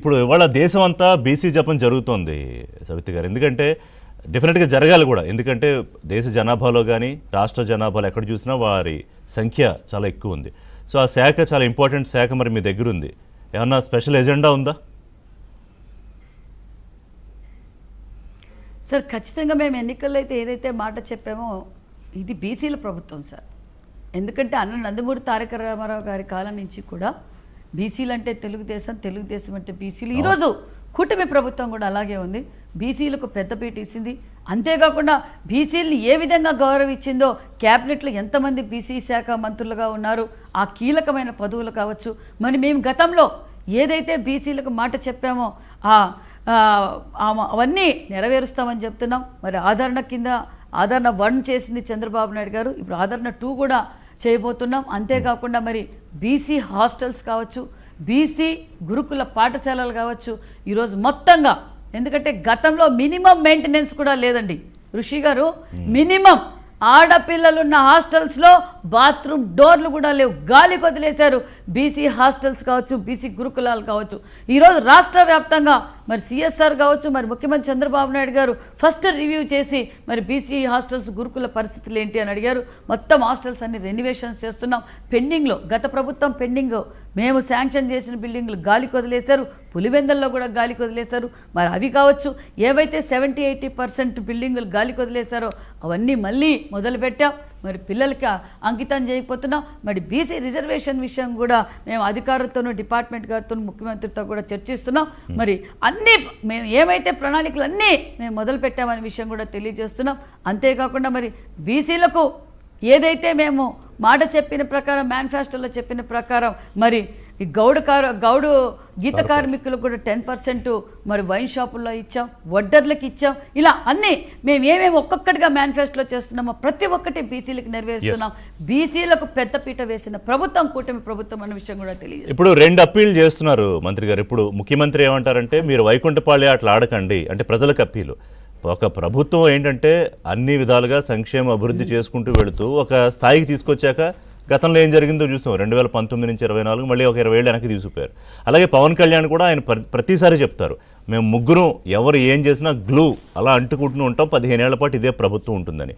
ఇప్పుడు ఇవాళ దేశం అంతా బీసీ జపం జరుగుతోంది సవితి గారు. ఎందుకంటే డెఫినెట్గా జరగాలి కూడా. ఎందుకంటే దేశ జనాభాలో కానీ రాష్ట్ర జనాభాలో ఎక్కడ చూసినా వారి సంఖ్య చాలా ఎక్కువ ఉంది. సో ఆ శాఖ చాలా ఇంపార్టెంట్ శాఖ, మరి మీ దగ్గర ఉంది. ఏమన్నా స్పెషల్ ఎజెండా ఉందా? సార్ ఖచ్చితంగా మేము ఎన్నికల్లో అయితే ఏదైతే మాట చెప్పామో ఇది బీసీల ప్రభుత్వం సార్. ఎందుకంటే నందమూరి తారక రామారావు గారి కాలం నుంచి కూడా బీసీలు అంటే తెలుగుదేశం, తెలుగుదేశం అంటే బీసీలు. ఈరోజు కూటమి ప్రభుత్వం కూడా అలాగే ఉంది. బీసీలకు పెద్దపీట ఇచ్చింది. అంతేకాకుండా బీసీలని ఏ విధంగా గౌరవించిందో, క్యాబినెట్లో ఎంతమంది బీసీ శాఖ మంత్రులుగా ఉన్నారు, ఆ కీలకమైన పదవులు కావచ్చు. మరి మేము గతంలో ఏదైతే బీసీలకు మాట చెప్పామో అవన్నీ నెరవేరుస్తామని చెప్తున్నాం. మరి ఆదరణ 1 చేసింది చంద్రబాబు నాయుడు గారు. ఇప్పుడు ఆదరణ 2 కూడా చేయబోతున్నాం. అంతేకాకుండా మరి బీసీ హాస్టల్స్ కావచ్చు, బీసీ గురుకుల పాఠశాలలు కావచ్చు, ఈరోజు మొత్తంగా. ఎందుకంటే గతంలో మినిమం మెయింటెనెన్స్ కూడా లేదండి ఋషి గారు. మినిమం ఆడపిల్లలున్న హాస్టల్స్లో బాత్రూమ్ డోర్లు కూడా లేవు, గాలి వదిలేశారు. బీసీ హాస్టల్స్ కావచ్చు, బీసీ గురుకులాలు కావచ్చు. ఈరోజు రాష్ట్ర వ్యాప్తంగా మరి సిఎస్ఆర్ కావచ్చు, మరి ముఖ్యమంత్రి చంద్రబాబు నాయుడు గారు ఫస్ట్ రివ్యూ చేసి మరి బీసీ హాస్టల్స్ గురుకుల పరిస్థితులు ఏంటి అని అడిగారు. మొత్తం హాస్టల్స్ అన్ని రెన్యువేషన్స్ చేస్తున్నాం. పెండింగ్లో గత ప్రభుత్వం పెండింగ్ మేము శాంక్షన్ చేసిన బిల్డింగ్లు గాలికి వదిలేశారు. పులివెందల్లో కూడా గాలికి వదిలేశారు. మరి అవి కావచ్చు, ఏవైతే 70-80% బిల్డింగులు గాలికి వదిలేశారో అవన్నీ మళ్ళీ మొదలుపెట్టాం. మరి పిల్లలకి అంకితం చేయకపోతున్నాం. మరి బీసీ రిజర్వేషన్ విషయం కూడా మేము అధికారులతోనూ, డిపార్ట్మెంట్ గారితో, ముఖ్యమంత్రితో కూడా చర్చిస్తున్నాం. మరి అన్నీ మేము ఏమైతే ప్రణాళికలు అన్నీ మేము మొదలుపెట్టామనే విషయం కూడా తెలియజేస్తున్నాం. అంతేకాకుండా మరి బీసీలకు ఏదైతే మేము మాట చెప్పిన ప్రకారం, మేనిఫెస్టోలో చెప్పిన ప్రకారం మరి ఈ గౌడు గీత కార్మికులకు కూడా 10% మరి వైన్ షాపుల్లో ఇచ్చాం, వడ్డర్లకు ఇచ్చాం. ఇలా అన్నీ మేము ఏమేమి ఒక్కొక్కటిగా మేనిఫెస్టోలో చేస్తున్నామో ప్రతి ఒక్కటి బీసీలకు నెరవేరుస్తున్నాం. బీసీలకు పెద్దపీట వేసిన ప్రభుత్వం కూటమి ప్రభుత్వం అన్న విషయం కూడా తెలియదు. ఇప్పుడు 2 అప్పీలు చేస్తున్నారు మంత్రి గారు. ఇప్పుడు ముఖ్యమంత్రి ఏమంటారంటే మీరు వైకుంఠపాళి అట్లా ఆడకండి అంటే ప్రజలకు అప్పీలు. ఒక ప్రభుత్వం ఏంటంటే అన్ని విధాలుగా సంక్షేమ అభివృద్ధి చేసుకుంటూ వెళుతూ ఒక స్థాయికి తీసుకొచ్చాక గతంలో ఏం జరిగిందో చూస్తాం. 2019 నుంచి 24 మళ్ళీ ఒక 20 ఏళ్ళు వెనక్కి తీసుకుపోయారు. అలాగే పవన్ కళ్యాణ్ కూడా ఆయన ప్రతిసారి చెప్తారు, మేము ముగ్గురు ఎవరు ఏం చేసినా గ్లూ అలా అంటుకుంటూ ఉంటాం, 15 ఏళ్ల పాటు ఇదే ప్రభుత్వం ఉంటుందని.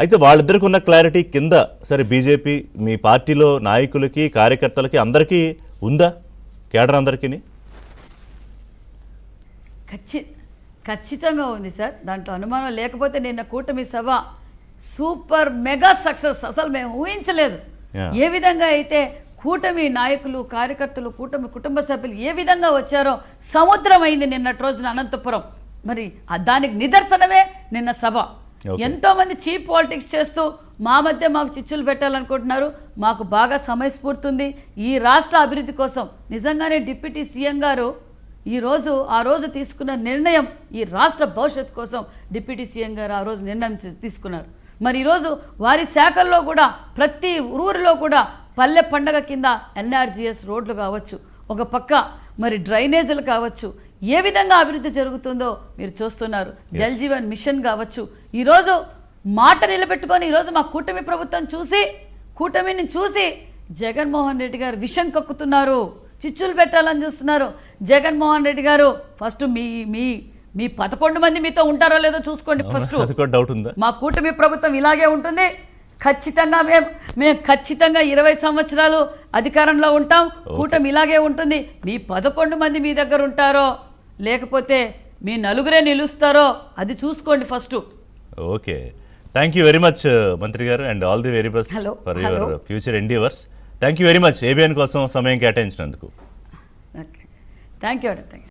అయితే వాళ్ళిద్దరికి ఉన్న క్లారిటీ కింద సరే బీజేపీ మీ పార్టీలో నాయకులకి, కార్యకర్తలకి అందరికీ ఉందా? కేడర్ అందరికీ ఖచ్చితంగా ఉంది సార్. దాంట్లో అనుమానం లేకపోతే నిన్న కూటమి సభ సూపర్ మెగా సక్సెస్. అసలు మేము ఊహించలేదు ఏ విధంగా అయితే కూటమి నాయకులు, కార్యకర్తలు, కూటమి కుటుంబ సభ్యులు ఏ విధంగా వచ్చారో సముద్రం అయింది నిన్నటి రోజున అనంతపురం. మరి దానికి నిదర్శనమే నిన్న సభ. ఎంతో మంది చీప్ పాలిటిక్స్ చేస్తూ మా మధ్య మాకు చిచ్చులు పెట్టాలనుకుంటున్నారు. మాకు బాగా సమయస్ఫూర్తి ఉంది ఈ రాష్ట్ర అభివృద్ధి కోసం. నిజంగానే డిప్యూటీ సీఎం గారు ఆ రోజు తీసుకున్న నిర్ణయం ఈ రాష్ట్ర భవిష్యత్తు కోసం డిప్యూటీ సీఎం గారు ఆ రోజు నిర్ణయం తీసుకున్నారు. మరి ఈరోజు వారి శాఖల్లో కూడా ప్రతి ఊరిలో కూడా పల్లె పండగ కింద ఎన్ఆర్జీఎస్ రోడ్లు కావచ్చు, ఒక పక్క మరి డ్రైనేజీలు కావచ్చు, ఏ విధంగా అభివృద్ధి జరుగుతుందో మీరు చూస్తున్నారు. జల్ జీవన్ మిషన్ కావచ్చు. ఈరోజు మాట నిలబెట్టుకొని ఈరోజు మా కూటమి ప్రభుత్వం కూటమిని చూసి జగన్మోహన్ రెడ్డి గారు విషం కక్కుతున్నారు, చిచ్చులు పెట్టాలని చూస్తున్నారు. జగన్మోహన్ రెడ్డి గారు ఫస్ట్ మీ 11 మంది మీతో ఉంటారో లేదో చూసుకోండి. ఫస్ట్ డౌట్ ఉందా? మా కూటమి ప్రభుత్వం ఇలాగే ఉంటుంది. ఖచ్చితంగా మేము ఖచ్చితంగా 20 సంవత్సరాలు అధికారంలో ఉంటాం. కూటమి ఇలాగే ఉంటుంది. మీ 11 మంది మీ దగ్గర ఉంటారో లేకపోతే మీ నలుగురే నిలుస్తారో అది చూసుకోండి first. Okay, thank you very much మంత్రి గారు and all the very best for your future endeavours. Thank you very much ABN కోసం సమయం కేటాయించినందుకు. Thank you.